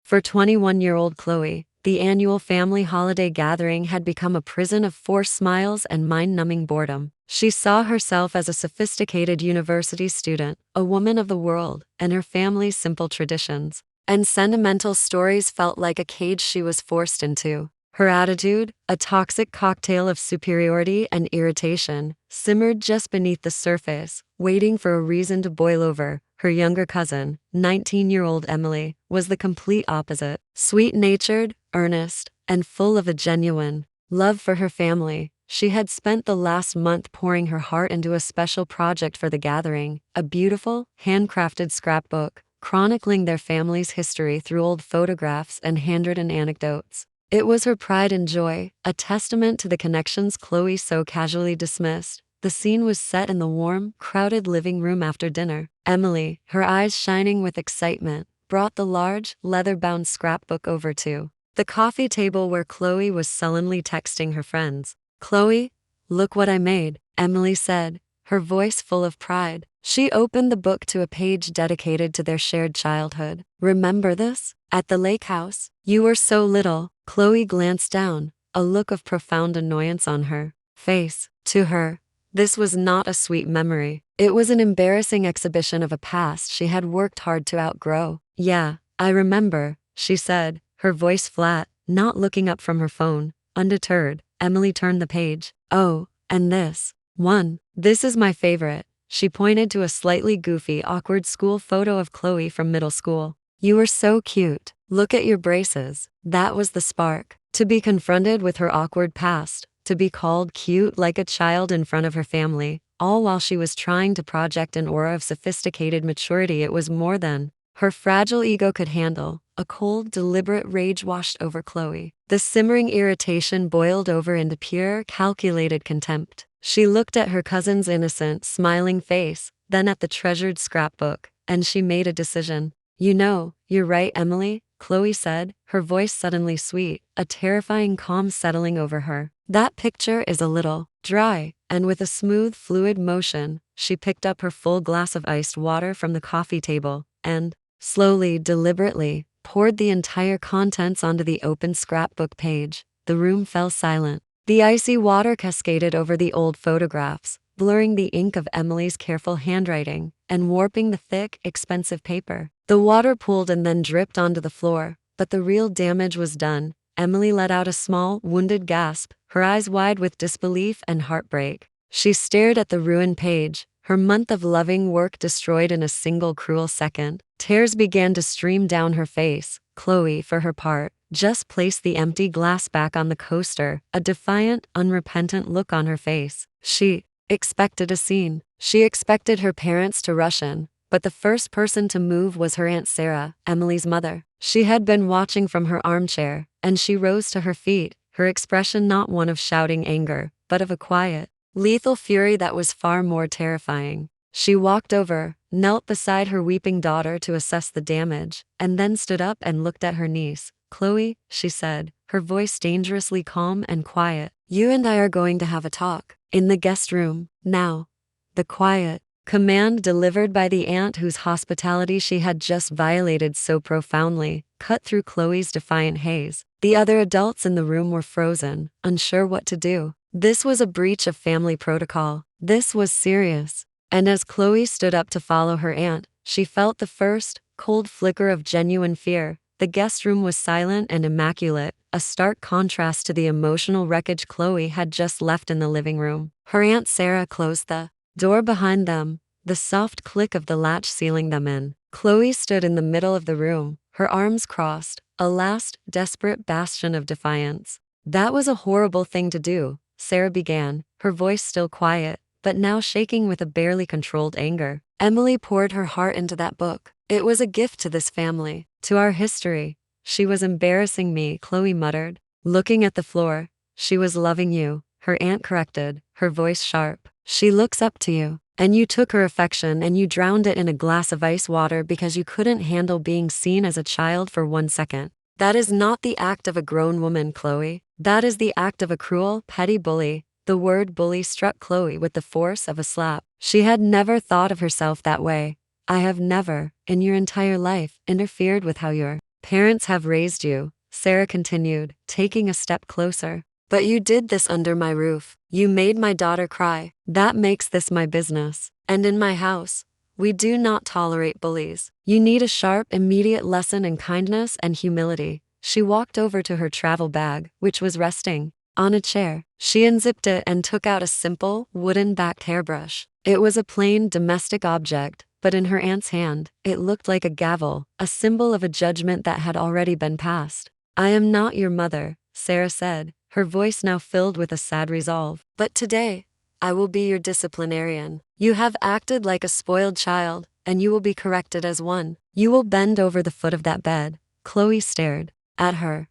For 21-year-old Chloe, the annual family holiday gathering had become a prison of forced smiles and mind-numbing boredom. She saw herself as a sophisticated university student, a woman of the world, and her family's simple traditions and sentimental stories felt like a cage she was forced into. Her attitude, a toxic cocktail of superiority and irritation, simmered just beneath the surface, waiting for a reason to boil over. Her younger cousin, 19-year-old Emily, was the complete opposite. Sweet-natured, earnest, and full of a genuine love for her family, she had spent the last month pouring her heart into a special project for the gathering, a beautiful, handcrafted scrapbook, chronicling their family's history through old photographs and handwritten anecdotes. It was her pride and joy, a testament to the connections Chloe so casually dismissed. The scene was set in the warm, crowded living room after dinner. Emily, her eyes shining with excitement, brought the large, leather-bound scrapbook over to the coffee table where Chloe was sullenly texting her friends. "Chloe, look what I made," Emily said, her voice full of pride. She opened the book to a page dedicated to their shared childhood. "Remember this? At the lake house? You were so little." Chloe glanced down, a look of profound annoyance on her face. To her, this was not a sweet memory. It was an embarrassing exhibition of a past she had worked hard to outgrow. "Yeah, I remember," she said, her voice flat, not looking up from her phone. Undeterred, Emily turned the page. "Oh, and this one. This is my favorite." She pointed to a slightly goofy, awkward school photo of Chloe from middle school. "You were so cute. Look at your braces." That was the spark. To be confronted with her awkward past, to be called cute like a child in front of her family, all while she was trying to project an aura of sophisticated maturity, it was more than her fragile ego could handle. A cold, deliberate rage washed over Chloe. The simmering irritation boiled over into pure, calculated contempt. She looked at her cousin's innocent, smiling face, then at the treasured scrapbook, and she made a decision. "You know, you're right, Emily," Chloe said, her voice suddenly sweet, a terrifying calm settling over her. "That picture is a little dry," and with a smooth, fluid motion, she picked up her full glass of iced water from the coffee table, and, slowly, deliberately, poured the entire contents onto the open scrapbook page. The room fell silent. The icy water cascaded over the old photographs, blurring the ink of Emily's careful handwriting, and warping the thick, expensive paper. The water pooled and then dripped onto the floor, but the real damage was done. Emily let out a small, wounded gasp, her eyes wide with disbelief and heartbreak. She stared at the ruined page, her month of loving work destroyed in a single cruel second. Tears began to stream down her face. Chloe, for her part, just placed the empty glass back on the coaster, a defiant, unrepentant look on her face. She expected a scene. She expected her parents to rush in, but the first person to move was her Aunt Sarah, Emily's mother. She had been watching from her armchair, and she rose to her feet, her expression not one of shouting anger, but of a quiet, lethal fury that was far more terrifying. She walked over, knelt beside her weeping daughter to assess the damage, and then stood up and looked at her niece. "Chloe," she said, her voice dangerously calm and quiet, "you and I are going to have a talk. In the guest room, now." The quiet command delivered by the aunt whose hospitality she had just violated so profoundly cut through Chloe's defiant haze. The other adults in the room were frozen, unsure what to do. This was a breach of family protocol. This was serious. And as Chloe stood up to follow her aunt, she felt the first, cold flicker of genuine fear. The guest room was silent and immaculate, a stark contrast to the emotional wreckage Chloe had just left in the living room. Her Aunt Sarah closed the door behind them, the soft click of the latch sealing them in. Chloe stood in the middle of the room, her arms crossed, a last, desperate bastion of defiance. "That was a horrible thing to do," Sarah began, her voice still quiet, but now shaking with a barely controlled anger. "Emily poured her heart into that book. It was a gift to this family, to our history. She was embarrassing me," Chloe muttered, looking at the floor. "She was loving you," her aunt corrected, her voice sharp. "She looks up to you, and you took her affection and you drowned it in a glass of ice water because you couldn't handle being seen as a child for 1 second. That is not the act of a grown woman, Chloe. That is the act of a cruel, petty bully." The word bully struck Chloe with the force of a slap. She had never thought of herself that way. "I have never, in your entire life, interfered with how you're Parents have raised you, Sarah continued, taking a step closer. But you did this under my roof. You made my daughter cry. That makes this my business. And in my house, we do not tolerate bullies. You need a sharp, immediate lesson in kindness and humility. She walked over to her travel bag, which was resting on a chair. She unzipped it and took out a simple, wooden-backed hairbrush. It was a plain, domestic object, but in her aunt's hand, it looked like a gavel, a symbol of a judgment that had already been passed. I am not your mother, Sarah said, her voice now filled with a sad resolve. But today, I will be your disciplinarian. You have acted like a spoiled child, and you will be corrected as one. You will bend over the foot of that bed. Chloe stared at her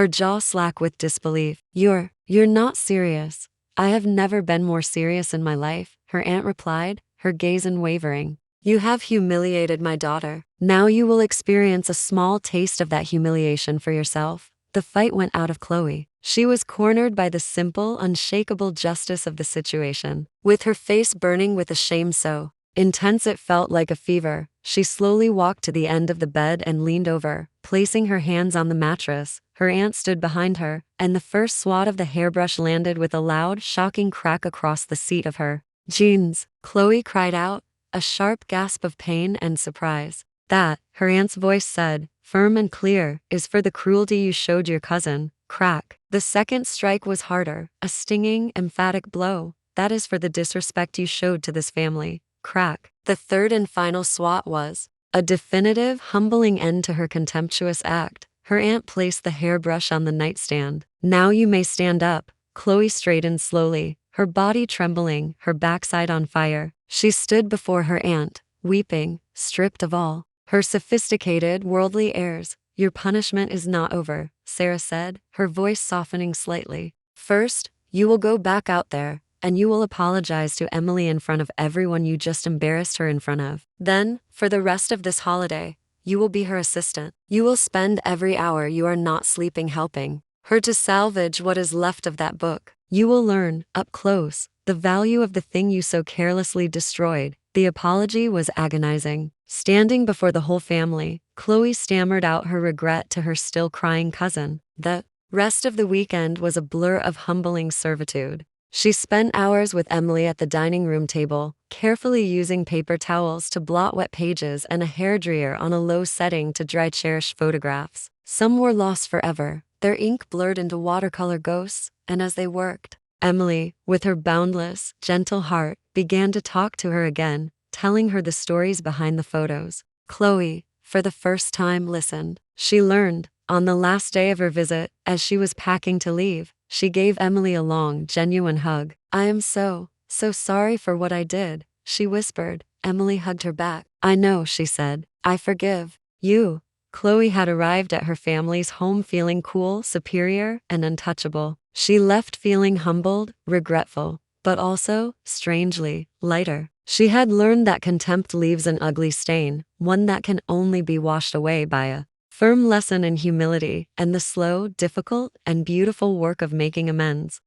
jaw slack with disbelief. You're not serious. I have never been more serious in my life, her aunt replied, her gaze unwavering. You have humiliated my daughter. Now you will experience a small taste of that humiliation for yourself. The fight went out of Chloe. She was cornered by the simple, unshakable justice of the situation. With her face burning with a shame so intense it felt like a fever, she slowly walked to the end of the bed and leaned over, placing her hands on the mattress. Her aunt stood behind her, and the first swat of the hairbrush landed with a loud, shocking crack across the seat of her jeans. Chloe cried out, a sharp gasp of pain and surprise. That, her aunt's voice said, firm and clear, is for the cruelty you showed your cousin. Crack. The second strike was harder, a stinging, emphatic blow. That is for the disrespect you showed to this family. Crack. The third and final swat was a definitive, humbling end to her contemptuous act. Her aunt placed the hairbrush on the nightstand. Now you may stand up. Chloe straightened slowly, her body trembling, her backside on fire. She stood before her aunt, weeping, stripped of all her sophisticated, worldly airs. Your punishment is not over, Sarah said, her voice softening slightly. First, you will go back out there, and you will apologize to Emily in front of everyone you just embarrassed her in front of. Then, for the rest of this holiday, you will be her assistant. You will spend every hour you are not sleeping helping her to salvage what is left of that book. You will learn, up close, the value of the thing you so carelessly destroyed. The apology was agonizing. Standing before the whole family, Chloe stammered out her regret to her still crying cousin. The rest of the weekend was a blur of humbling servitude. She spent hours with Emily at the dining room table, carefully using paper towels to blot wet pages and a hairdryer on a low setting to dry cherished photographs. Some were lost forever, their ink blurred into watercolor ghosts, and as they worked, Emily, with her boundless, gentle heart, began to talk to her again, telling her the stories behind the photos. Chloe, for the first time, listened. She learned, on the last day of her visit, as she was packing to leave, she gave Emily a long, genuine hug. I am so sorry for what I did, she whispered. Emily hugged her back. I know, she said. I forgive you. Chloe had arrived at her family's home feeling cool, superior, and untouchable. She left feeling humbled, regretful, but also, strangely, lighter. She had learned that contempt leaves an ugly stain, one that can only be washed away by a firm lesson in humility and the slow, difficult, and beautiful work of making amends.